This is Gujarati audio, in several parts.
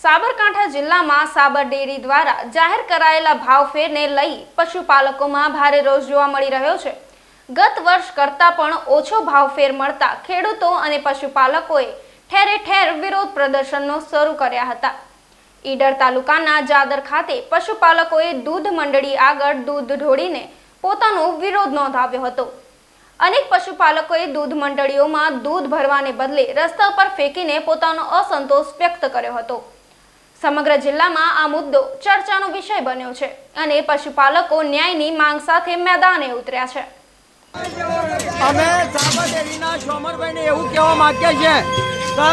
સાબરકાંઠા જિલ્લામાં સાબર ડેરી દ્વારા જાહેર કરાયેલા ભાવફેરને લઈ પશુપાલકોમાં ભારે રોષ જોવા મળી રહ્યો છે। ગત વર્ષ કરતાં પણ ઓછો ભાવફેર મળતા ખેડૂતો અને પશુપાલકોએ ઠેરે ઠેર વિરોધ પ્રદર્શનો શરૂ કર્યા હતા। ઈડર તાલુકાના જાદર ખાતે પશુપાલકોએ દૂધ મંડળી આગળ દૂધ ઢોળીને પોતાનો વિરોધ નોંધાવ્યો હતો। અનેક પશુપાલકોએ દૂધ મંડળીઓમાં દૂધ ભરવાને બદલે રસ્તા પર ફેંકીને પોતાનો અસંતોષ વ્યક્ત કર્યો હતો। સમગ્ર જિલ્લામાં આ મુદ્દો ચર્ચાનો વિષય બન્યો છે અને પશુપાલકો ન્યાયની માંગ સાથે મેદાને ઉતર્યા છે। અમે સાબર ડેરીના સોમરભાઈને એવું કહેવા માંગીએ છીએ કે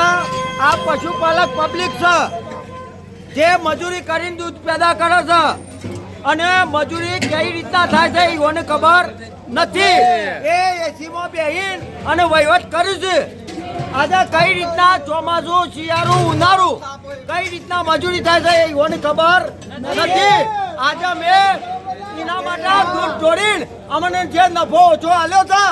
આ પશુપાલક પબ્લિક છે જે મજૂરી કરીને દૂધ પેદા કરે છે અને મજૂરી કઈ રીતના થાય છે એઓને ખબર નથી। એ એસીમાં બેહીન અને વહીવટ કર્યું છે। આજે કઈ રીતના ચોમાસું શિયાળું ઉનાળું કઈ રીતના મજૂરી થાય છે એઓને ખબર નથી। આજે મેં એના માટે દૂધ ઢોળીને અમને જે નફો ઓછો આલ્યો છે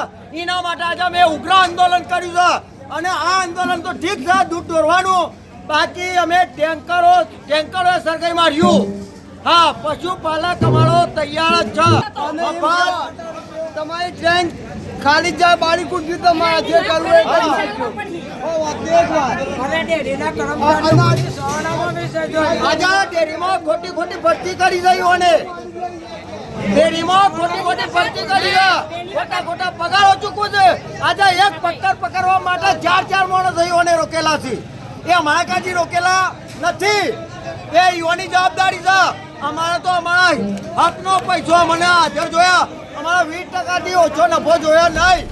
એના માટે આજે મેં ઉગ્ર આંદોલન કર્યું છે અને આ આંદોલન તો ઠીક છે દૂધ ઢોળવાનું, બાકી અમે ટેન્કરો સરકારી માર્યું। હા, પશુપાલક અમારો તૈયાર જ છે। તમારી ટ્રેન ખાલી જાય બારી કુટકી તો મારા જે કરવું એ આજે ડેરીમાં ખોટી ભરતી કરી ગઈ ડેરીમાં ખોટી ભરતી કરી ખોટા પગારો ચૂકવું છે। આજે એક પકડવા માટે ચાર માણસ અહીંઓને રોકેલા છે। એ અમારા કાજી રોકેલા નથી, એ યુવાની જવાબદારી છે। અમારે તો અમારા હકનો પૈસો મને હાજર જોયા, અમારા 20% ઓછો નફો જોયો નહીં।